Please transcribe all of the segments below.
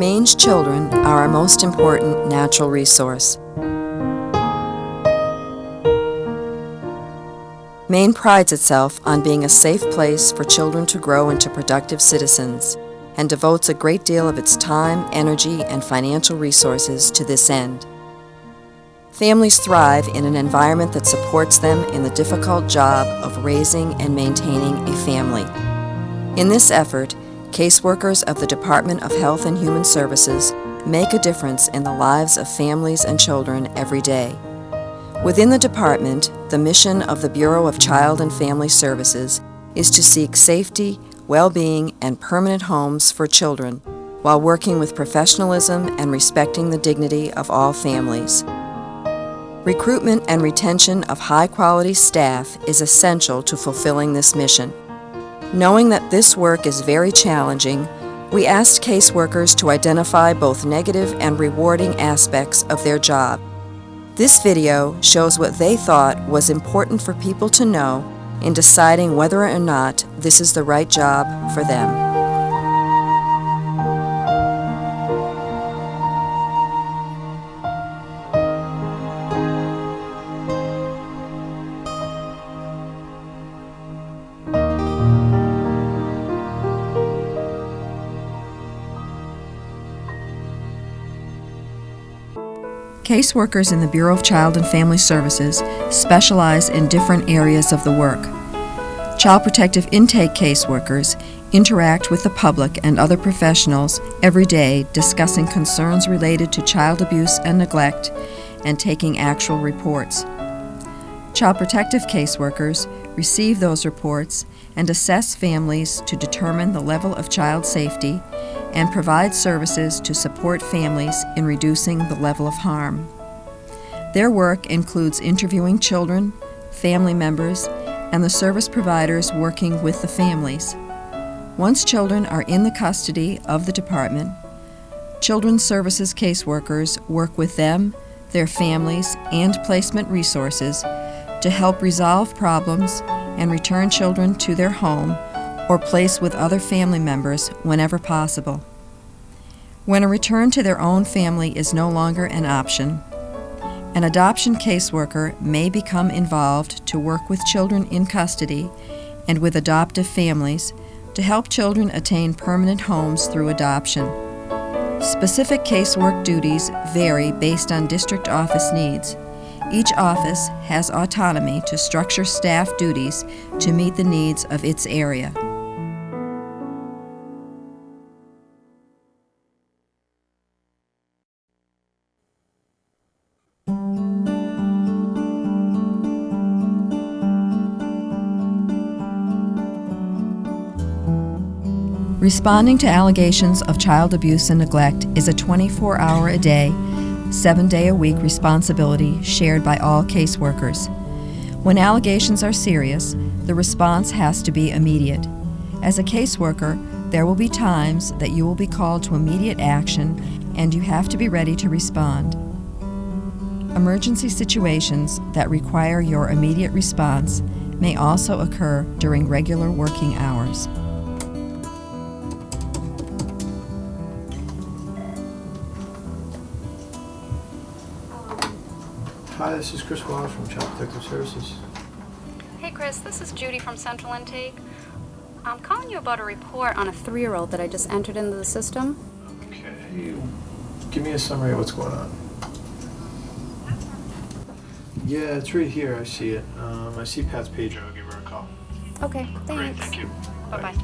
Maine's children are our most important natural resource. Maine prides itself on being a safe place for children to grow into productive citizens and devotes a great deal of its time, energy, and financial resources to this end. Families thrive in an environment that supports them in the difficult job of raising and maintaining a family. In this effort, caseworkers of the Department of Health and Human Services make a difference in the lives of families and children every day. Within the department, the mission of the Bureau of Child and Family Services is to seek safety, well-being, and permanent homes for children while working with professionalism and respecting the dignity of all families. Recruitment and retention of high-quality staff is essential to fulfilling this mission. Knowing that this work is very challenging, we asked caseworkers to identify both negative and rewarding aspects of their job. This video shows what they thought was important for people to know in deciding whether or not this is the right job for them. Caseworkers in the Bureau of Child and Family Services specialize in different areas of the work. Child Protective Intake caseworkers interact with the public and other professionals every day discussing concerns related to child abuse and neglect and taking actual reports. Child Protective caseworkers receive those reports and assess families to determine the level of child safety and provide services to support families in reducing the level of harm. Their work includes interviewing children, family members, and the service providers working with the families. Once children are in the custody of the department, Children's Services caseworkers work with them, their families, and placement resources to help resolve problems and return children to their home or place with other family members whenever possible. When a return to their own family is no longer an option, an adoption caseworker may become involved to work with children in custody and with adoptive families to help children attain permanent homes through adoption. Specific casework duties vary based on district office needs. Each office has autonomy to structure staff duties to meet the needs of its area. Responding to allegations of child abuse and neglect is a 24-hour-a-day, 7-day-a-week responsibility shared by all caseworkers. When allegations are serious, the response has to be immediate. As a caseworker, there will be times that you will be called to immediate action and you have to be ready to respond. Emergency situations that require your immediate response may also occur during regular working hours. Hi, this is Chris Wallace from Child Protective Services. Hey Chris, this is Judy from Central Intake. I'm calling you about a report on a 3-year-old that I just entered into the system. Okay, give me a summary of what's going on. Yeah, it's right here, I see it. I see Pat's page, I'll give her a call. Okay, thanks. Great, thank you. Bye-bye.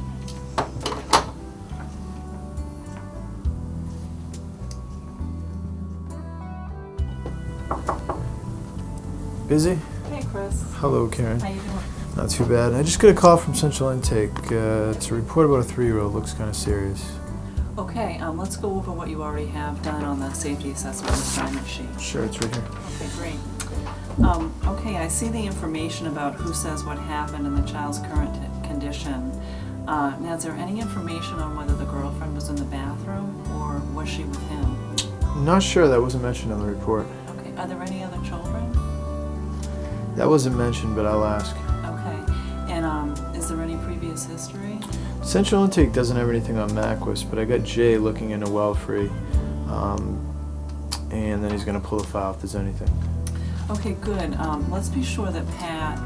Busy? Hey Chris. Hello, Karen. How you doing? Not too bad. I just got a call from Central Intake. It's a report about a 3-year-old. Looks kind of serious. Okay, let's go over what you already have done on the safety assessment assignment sheet. Sure, it's right here. Okay, great. Okay, I see the information about who says what happened and the child's current condition. Now, is there any information on whether the girlfriend was in the bathroom or was she with him? I'm not sure. That wasn't mentioned in the report. Okay, are there any other children? That wasn't mentioned, but I'll ask. Okay, and is there any previous previous history? Central Intake doesn't have anything on MacWist, but I got Jay looking into Wellfree, and then he's going to pull the file if there's anything. Okay, good. Let's be sure that Pat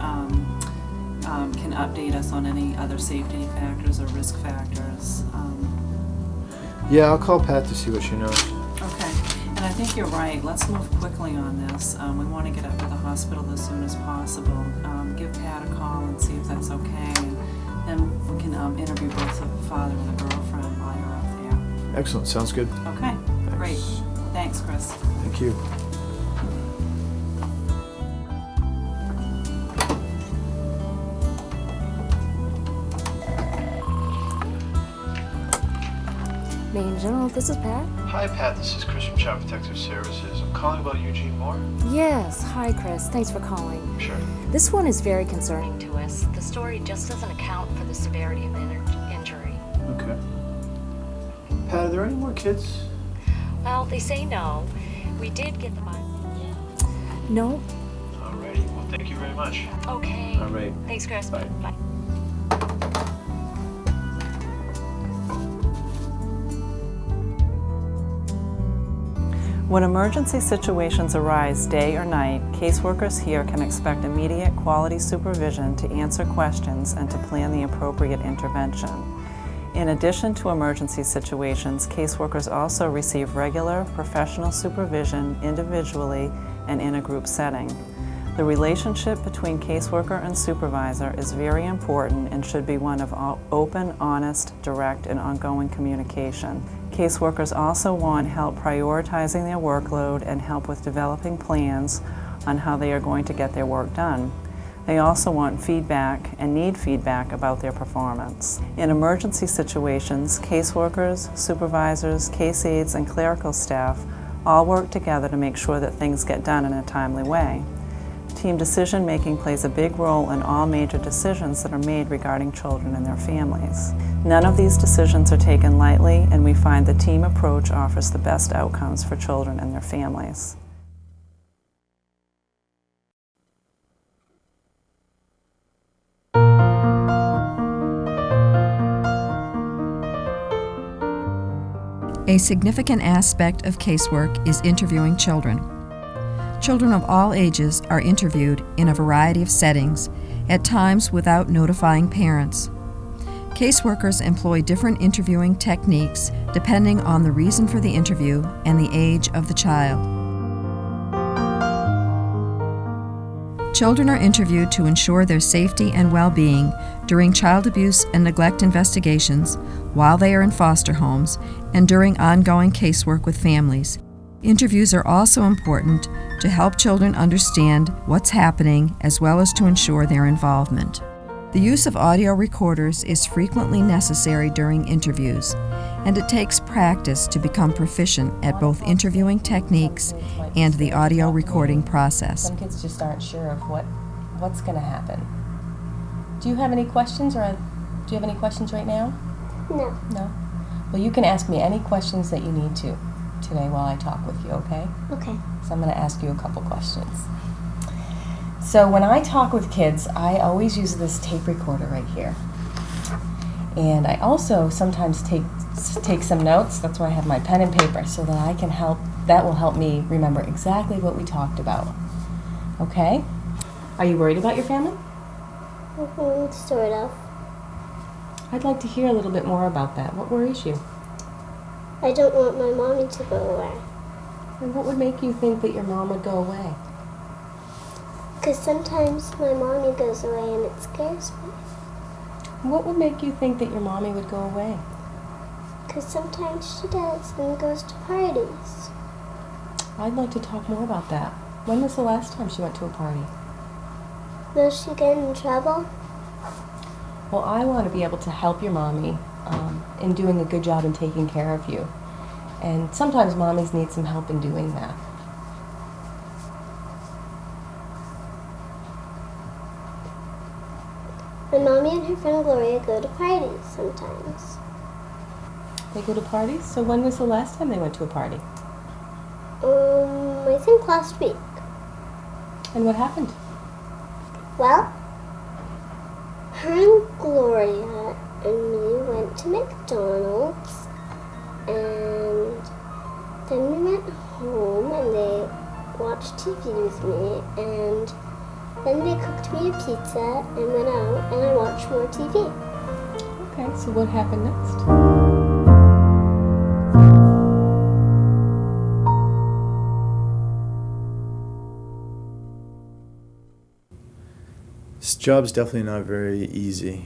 can update us on any other safety factors or risk factors. Yeah, I'll call Pat to see what she knows. Okay, and I think you're right. Let's move quickly on this. We want to get up to the hospital as soon as possible. Give Pat a call and see if that's okay, and then we can interview both the father and the girlfriend while you're up there. Excellent, sounds good. Okay, Thanks. great. Thanks, Chris. Thank you. Maine General, this is Pat. Hi Pat, this is Chris from Child Protective Services. I'm calling about Eugene Moore. Yes, hi Chris, thanks for calling. Sure. This one is very concerning to us. The story just doesn't account for the severity of the injury. Okay. Pat, are there any more kids? Well, they say no. We did get the No? Alrighty, well thank you very much. Okay. All right. Thanks, Chris. Bye. Bye. When emergency situations arise day or night, caseworkers here can expect immediate quality supervision to answer questions and to plan the appropriate intervention. In addition to emergency situations, caseworkers also receive regular professional supervision individually and in a group setting. The relationship between caseworker and supervisor is very important and should be one of open, honest, direct, and ongoing communication. Caseworkers also want help prioritizing their workload and help with developing plans on how they are going to get their work done. They also want feedback and need feedback about their performance. In emergency situations, caseworkers, supervisors, case aides, and clerical staff all work together to make sure that things get done in a timely way. Team decision-making plays a big role in all major decisions that are made regarding children and their families. None of these decisions are taken lightly, and we find the team approach offers the best outcomes for children and their families. A significant aspect of casework is interviewing children. Children of all ages are interviewed in a variety of settings, at times without notifying parents. Caseworkers employ different interviewing techniques depending on the reason for the interview and the age of the child. Children are interviewed to ensure their safety and well-being during child abuse and neglect investigations, while they are in foster homes, and during ongoing casework with families. Interviews are also important to help children understand what's happening as well as to ensure their involvement. The use of audio recorders is frequently necessary during interviews, and it takes practice to become proficient at both interviewing techniques and the audio recording process. Some kids just aren't sure of what's going to happen. Do you have any questions, or do you have any questions right now? No. No? Well, you can ask me any questions that you need to today while I talk with you, okay? Okay. So I'm going to ask you a couple questions. So when I talk with kids, I always use this tape recorder right here. And I also sometimes take some notes. That's why I have my pen and paper, so that I can help. That will help me remember exactly what we talked about. Okay? Are you worried about your family? Sort of. I'd like to hear a little bit more about that. What worries you? I don't want my mommy to go away. And what would make you think that your mom would go away? Because sometimes my mommy goes away and it scares me. What would make you think that your mommy would go away? Because sometimes she does and goes to parties. I'd like to talk more about that. When was the last time she went to a party? Will she get in trouble? Well, I want to be able to help your mommy in doing a good job in taking care of you. And sometimes mommies need some help in doing that. My mommy and her friend Gloria go to parties sometimes. They go to parties? So when was the last time they went to a party? I think last week. And what happened? Well, her and Gloria Victoria and me went to McDonald's, and then we went home and they watched TV with me, and then they cooked me a pizza and went out and I watched more TV. Okay, so what happened next? This job's definitely not very easy.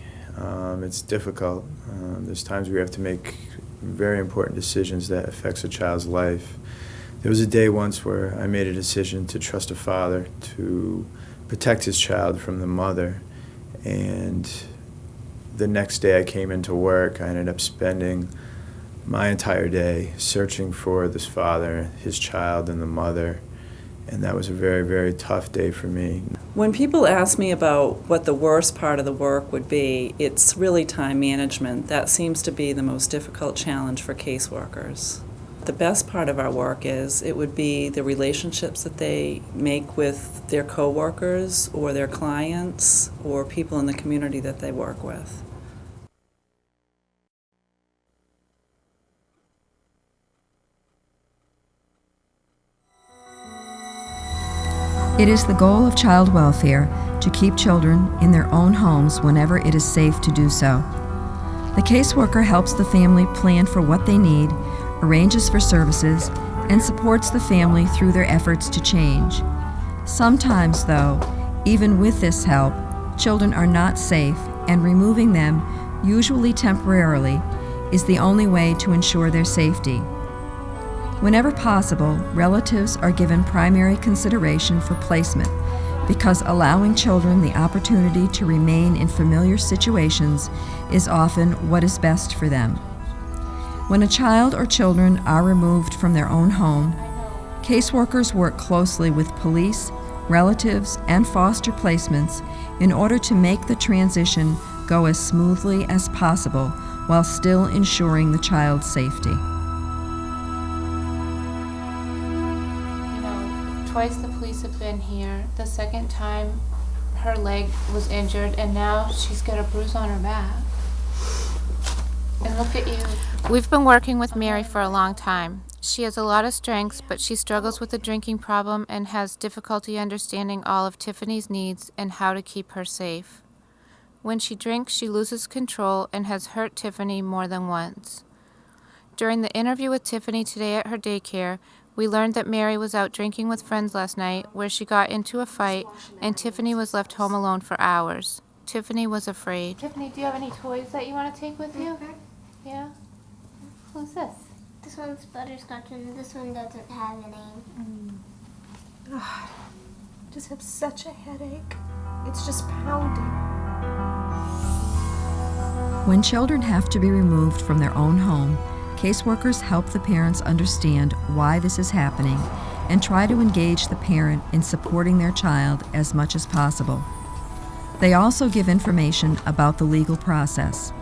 It's difficult. There's times where you have to make very important decisions that affects a child's life. There was a day once where I made a decision to trust a father to protect his child from the mother, and the next day I came into work. I ended up spending my entire day searching for this father, his child, and the mother, and that was a very, very tough day for me. When people ask me about what the worst part of the work would be, it's really time management. That seems to be the most difficult challenge for caseworkers. The best part of our work it would be the relationships that they make with their coworkers or their clients or people in the community that they work with. It is the goal of child welfare to keep children in their own homes whenever it is safe to do so. The caseworker helps the family plan for what they need, arranges for services, and supports the family through their efforts to change. Sometimes, though, even with this help, children are not safe, and removing them, usually temporarily, is the only way to ensure their safety. Whenever possible, relatives are given primary consideration for placement because allowing children the opportunity to remain in familiar situations is often what is best for them. When a child or children are removed from their own home, caseworkers work closely with police, relatives, and foster placements in order to make the transition go as smoothly as possible while still ensuring the child's safety. Twice the police have been here. The second time her leg was injured and now she's got a bruise on her back. And look at you. We've been working with Mary for a long time. She has a lot of strengths, but she struggles with a drinking problem and has difficulty understanding all of Tiffany's needs and how to keep her safe. When she drinks, she loses control and has hurt Tiffany more than once. During the interview with Tiffany today at her daycare, we learned that Mary was out drinking with friends last night where she got into a fight and Tiffany was left home alone for hours. Tiffany was afraid. Tiffany, do you have any toys that you want to take with you? Yeah? Who's this? This one's butterscotch and this one doesn't have any. I just have such a headache. It's just pounding. When children have to be removed from their own home, caseworkers help the parents understand why this is happening and try to engage the parent in supporting their child as much as possible. They also give information about the legal process.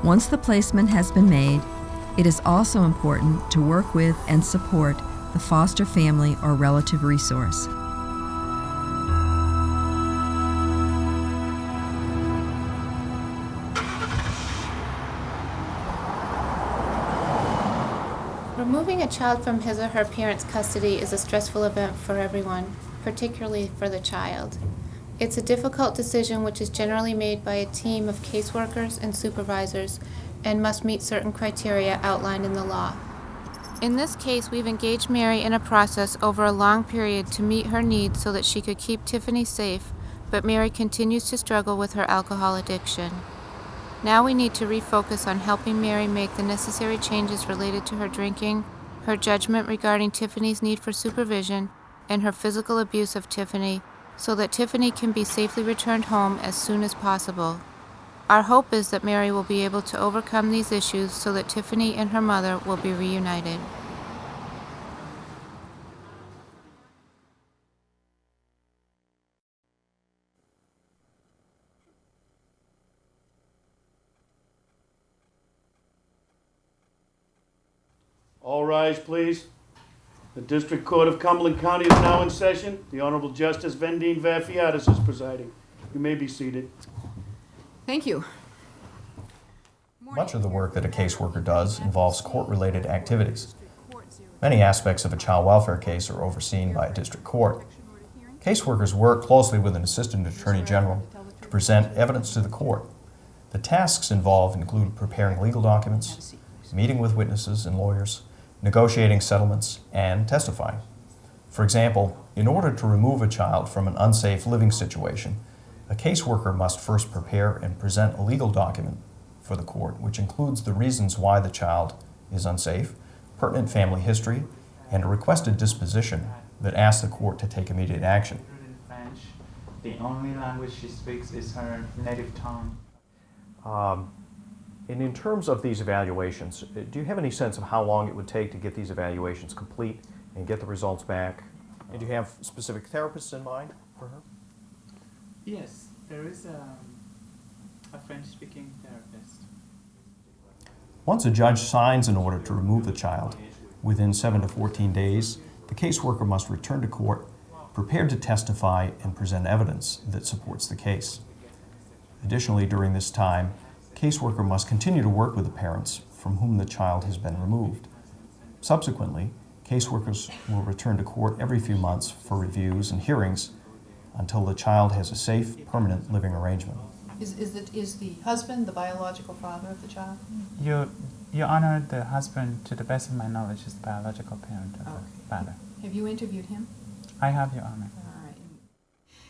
Once the placement has been made, it is also important to work with and support the foster family or relative resource. Removing a child from his or her parent's custody is a stressful event for everyone, particularly for the child. It's a difficult decision which is generally made by a team of caseworkers and supervisors and must meet certain criteria outlined in the law. In this case, we've engaged Mary in a process over a long period to meet her needs so that she could keep Tiffany safe, but Mary continues to struggle with her alcohol addiction. Now we need to refocus on helping Mary make the necessary changes related to her drinking, her judgment regarding Tiffany's need for supervision, and her physical abuse of Tiffany, so that Tiffany can be safely returned home as soon as possible. Our hope is that Mary will be able to overcome these issues so that Tiffany and her mother will be reunited. All rise, please. The District Court of Cumberland County is now in session. The Honorable Justice Vendine Vafiatis is presiding. You may be seated. Thank you. Much of the work that a caseworker does involves court-related activities. Many aspects of a child welfare case are overseen by a district court. Caseworkers work closely with an assistant attorney general to present evidence to the court. The tasks involved include preparing legal documents, meeting with witnesses and lawyers, negotiating settlements, and testifying. For example, in order to remove a child from an unsafe living situation, a caseworker must first prepare and present a legal document for the court, which includes the reasons why the child is unsafe, pertinent family history, and a requested disposition that asks the court to take immediate action. French. The only language she speaks is her native tongue. And in terms of these evaluations, do you have any sense of how long it would take to get these evaluations complete and get the results back? And do you have specific therapists in mind for her? Yes, there is a French-speaking therapist. Once a judge signs an order to remove the child, within 7 to 14 days, the caseworker must return to court, prepared to testify and present evidence that supports the case. Additionally, during this time, caseworker must continue to work with the parents from whom the child has been removed. Subsequently, caseworkers will return to court every few months for reviews and hearings until the child has a safe, permanent living arrangement. Is the husband the biological father of the child? Your Honor, the husband, to the best of my knowledge, is the biological parent of the father. Have you interviewed him? I have, Your Honor. All right.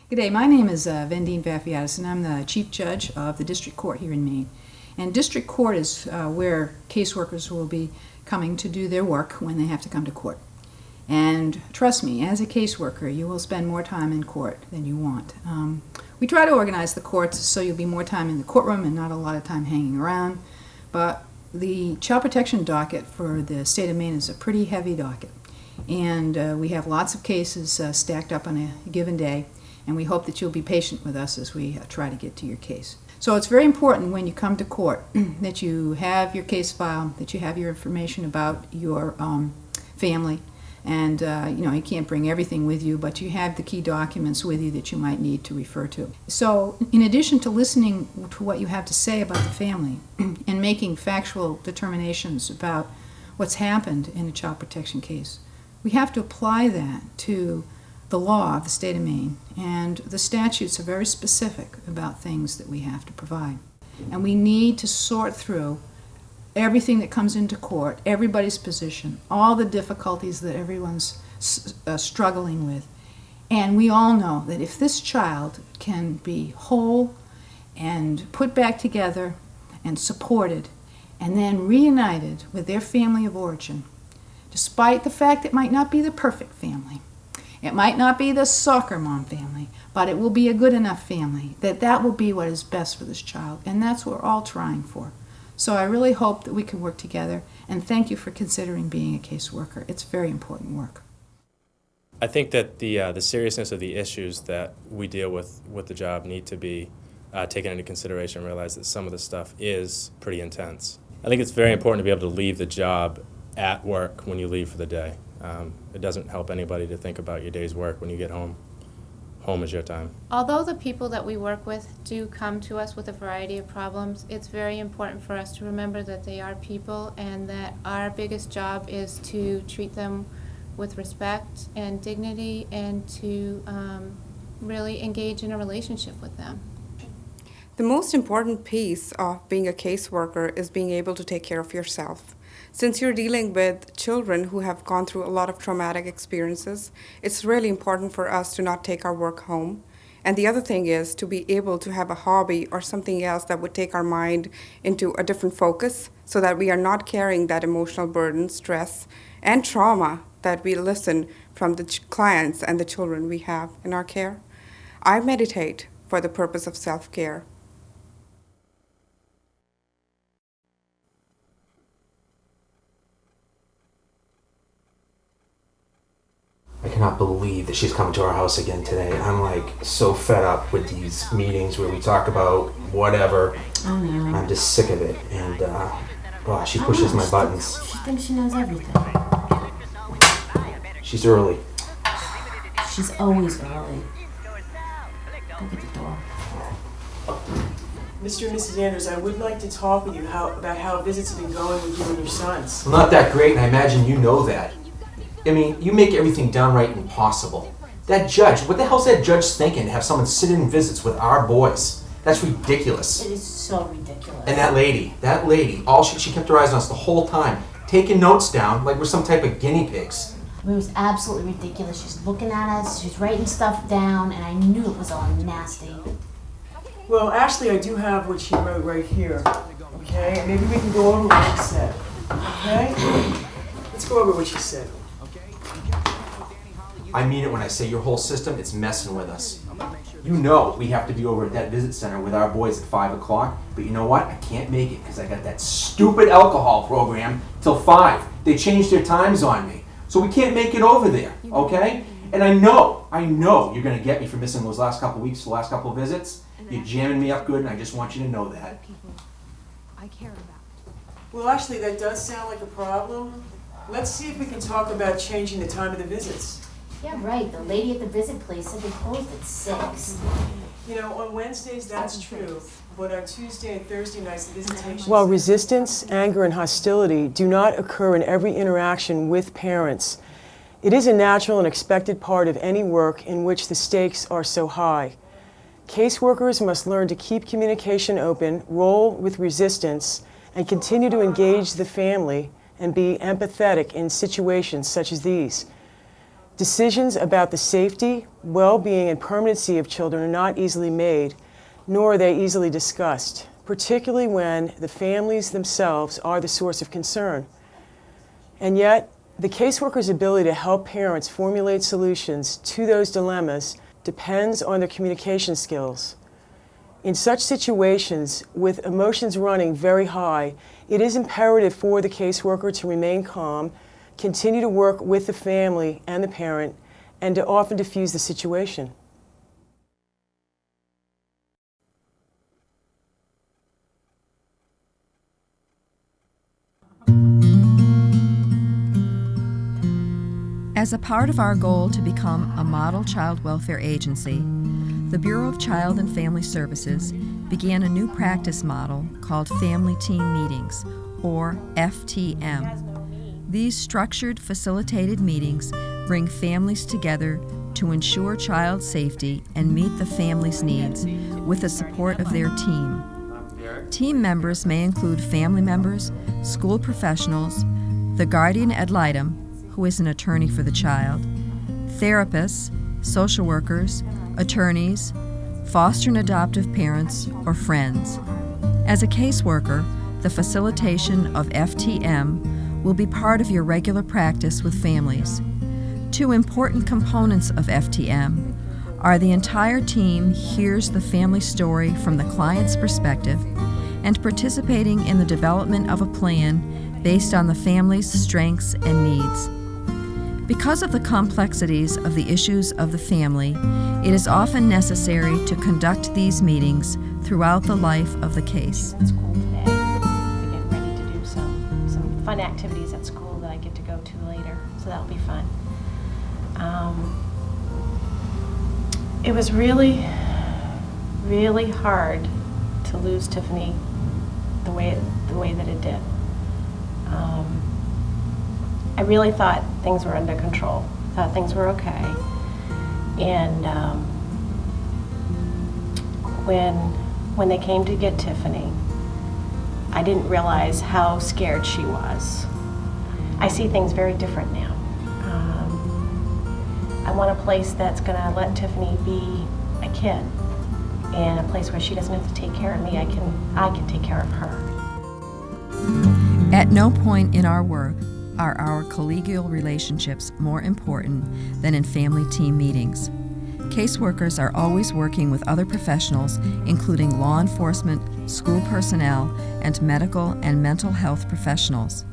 Good day. My name is Vendine Vafiatis, and I'm the Chief Judge of the District Court here in Maine. And District Court is where caseworkers will be coming to do their work when they have to come to court. And trust me, as a caseworker, you will spend more time in court than you want. We try to organize the courts so you'll be more time in the courtroom and not a lot of time hanging around. But the child protection docket for the state of Maine is a pretty heavy docket. And we have lots of cases stacked up on a given day. And we hope that you'll be patient with us as we try to get to your case. So it's very important when you come to court that you have your case file, that you have your information about your family. And you can't bring everything with you, but you have the key documents with you that you might need to refer to. So in addition to listening to what you have to say about the family and making factual determinations about what's happened in a child protection case, we have to apply that to the law of the state of Maine. And the statutes are very specific about things that we have to provide. And we need to sort through everything that comes into court, everybody's position, all the difficulties that everyone's struggling with. And we all know that if this child can be whole and put back together and supported and then reunited with their family of origin, despite the fact it might not be the perfect family, it might not be the soccer mom family, but it will be a good enough family, that will be what is best for this child. And that's what we're all trying for. So I really hope that we can work together, and thank you for considering being a caseworker. It's very important work. I think that the seriousness of the issues that we deal with the job need to be taken into consideration and realize that some of the stuff is pretty intense. I think it's very important to be able to leave the job at work when you leave for the day. It doesn't help anybody to think about your day's work when you get home. Home is your time. Although the people that we work with do come to us with a variety of problems, it's very important for us to remember that they are people and that our biggest job is to treat them with respect and dignity and to really engage in a relationship with them. The most important piece of being a caseworker is being able to take care of yourself. Since you're dealing with children who have gone through a lot of traumatic experiences, it's really important for us to not take our work home. And the other thing is to be able to have a hobby or something else that would take our mind into a different focus so that we are not carrying that emotional burden, stress, and trauma that we listen from the clients and the children we have in our care. I meditate for the purpose of self-care. I cannot believe that she's coming to our house again today. I'm like so fed up with these meetings where we talk about whatever. Oh, no. I'm just sick of it. And she pushes my buttons. She thinks she knows everything. She's early. She's always early. Go get the door. Mr. and Mrs. Andrews, I would like to talk with you about how visits have been going with you and your sons. Well, not that great, and I imagine you know that. I mean, you make everything downright impossible. That judge, what the hell's that judge thinking to have someone sit in visits with our boys? That's ridiculous. It is so ridiculous. And that lady, she kept her eyes on us the whole time, taking notes down like we're some type of guinea pigs. It was absolutely ridiculous. She's looking at us, she's writing stuff down, and I knew it was all nasty. Well, Ashley, I do have what she wrote right here, okay? And maybe we can go over what she said, okay? Let's go over what she said. I mean it when I say your whole system, it's messing with us. You know we have to be over at that visit center with our boys at 5 o'clock, but you know what? I can't make it because I got that stupid alcohol program till 5. They changed their times on me, so we can't make it over there, okay? And I know you're gonna get me for missing those last couple weeks, the last couple of visits. You're jamming me up good, and I just want you to know that. I care about. Well, actually, that does sound like a problem. Let's see if we can talk about changing the time of the visits. Yeah, right. The lady at the visit place said they closed at 6. You know, on Wednesdays, that's true. But on Tuesday and Thursday nights, the visitation... While resistance, anger, and hostility do not occur in every interaction with parents, it is a natural and expected part of any work in which the stakes are so high. Caseworkers must learn to keep communication open, roll with resistance, and continue to engage the family and be empathetic in situations such as these. Decisions about the safety, well-being, and permanency of children are not easily made, nor are they easily discussed, particularly when the families themselves are the source of concern. And yet, the caseworker's ability to help parents formulate solutions to those dilemmas depends on their communication skills. In such situations, with emotions running very high, it is imperative for the caseworker to remain calm, continue to work with the family and the parent, and to often diffuse the situation. As a part of our goal to become a model child welfare agency, the Bureau of Child and Family Services began a new practice model called Family Team Meetings, or FTM. These structured, facilitated meetings bring families together to ensure child safety and meet the family's needs with the support of their team. Team members may include family members, school professionals, the guardian ad litem, who is an attorney for the child, therapists, social workers, attorneys, foster and adoptive parents, or friends. As a caseworker, the facilitation of FTM will be part of your regular practice with families. Two important components of FTM are the entire team hears the family story from the client's perspective and participating in the development of a plan based on the family's strengths and needs. Because of the complexities of the issues of the family, it is often necessary to conduct these meetings throughout the life of the case. At school today, we're getting ready to do some fun activities at school that I get to go to later, so that'll be fun. It was really, really hard to lose Tiffany the way that it did. I really thought things were under control, thought things were okay. And when they came to get Tiffany, I didn't realize how scared she was. I see things very different now. I want a place that's gonna let Tiffany be a kid, and a place where she doesn't have to take care of me. I can take care of her. At no point in our work are our collegial relationships more important than in family team meetings. Caseworkers are always working with other professionals, including law enforcement, school personnel, and medical and mental health professionals.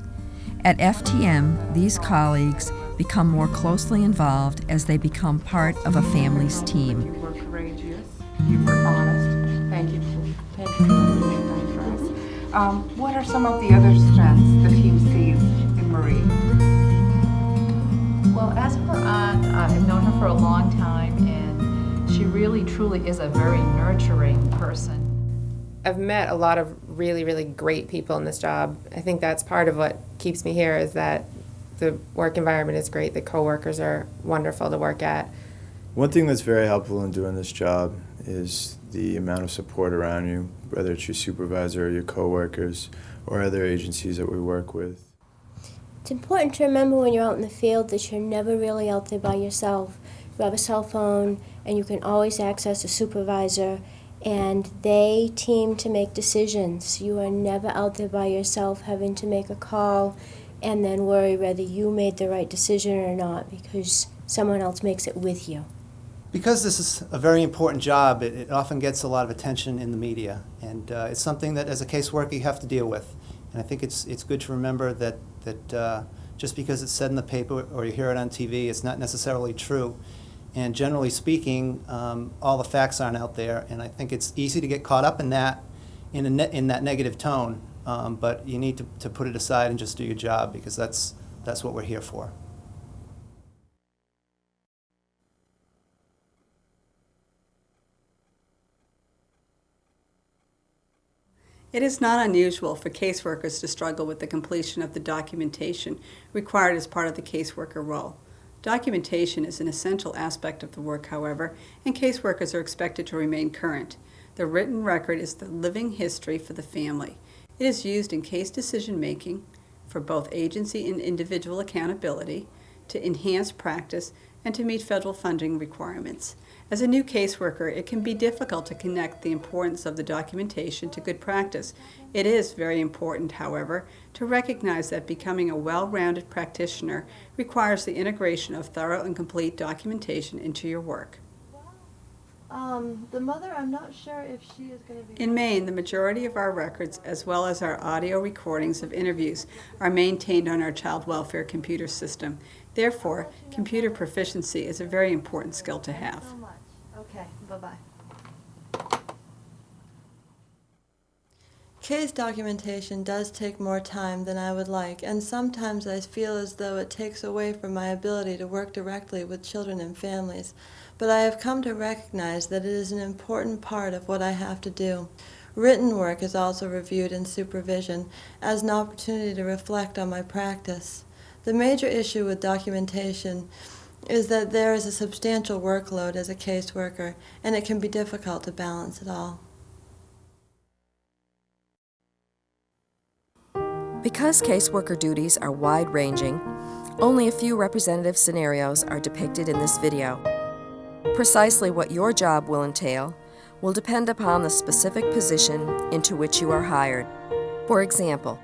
At FTM, these colleagues become more closely involved as they become part of a family's team. You were courageous, you were honest. Thank you for taking time for us. What are some of the other strengths the team sees in Marie? Well, as for Aunt, I've known her for a long time, and she really truly is a very nurturing person. I've met a lot of really, really great people in this job. I think that's part of what keeps me here, is that the work environment is great. The coworkers are wonderful to work at. One thing that's very helpful in doing this job is the amount of support around you, whether it's your supervisor or your coworkers or other agencies that we work with. It's important to remember when you're out in the field that you're never really out there by yourself. You have a cell phone and you can always access a supervisor, and they team to make decisions. You are never out there by yourself having to make a call and then worry whether you made the right decision or not because someone else makes it with you. Because this is a very important job, it often gets a lot of attention in the media, and it's something that as a caseworker you have to deal with. And I think it's good to remember that just because it's said in the paper or you hear it on TV, it's not necessarily true. And generally speaking, all the facts aren't out there, and I think it's easy to get caught up in that, in that negative tone. But you need to put it aside and just do your job, because that's what we're here for. It is not unusual for caseworkers to struggle with the completion of the documentation required as part of the caseworker role. Documentation is an essential aspect of the work, however, and caseworkers are expected to remain current. The written record is the living history for the family. It is used in case decision-making, for both agency and individual accountability, to enhance practice, and to meet federal funding requirements. As a new caseworker, it can be difficult to connect the importance of the documentation to good practice. It is very important, however, to recognize that becoming a well-rounded practitioner requires the integration of thorough and complete documentation into your work. The mother, I'm not sure if she is going to be... In Maine, the majority of our records, as well as our audio recordings of interviews, are maintained on our child welfare computer system. Therefore, computer proficiency is a very important skill to have. Okay, bye-bye. Case documentation does take more time than I would like, and sometimes I feel as though it takes away from my ability to work directly with children and families. But I have come to recognize that it is an important part of what I have to do. Written work is also reviewed in supervision as an opportunity to reflect on my practice. The major issue with documentation is that there is a substantial workload as a caseworker, and it can be difficult to balance it all. Because caseworker duties are wide-ranging, only a few representative scenarios are depicted in this video. Precisely what your job will entail will depend upon the specific position into which you are hired. For example,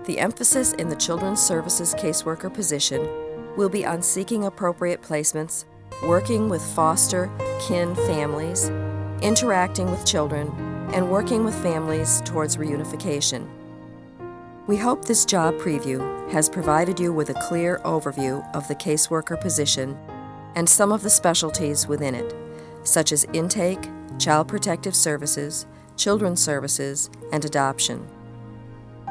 the emphasis in the Children's Services caseworker position will be on seeking appropriate placements, working with foster, kin families, interacting with children, and working with families towards reunification. We hope this job preview has provided you with a clear overview of the caseworker position and some of the specialties within it, such as intake, child protective services, children's services, and adoption.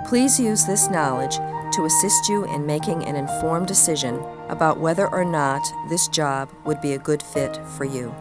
Please use this knowledge to assist you in making an informed decision about whether or not this job would be a good fit for you.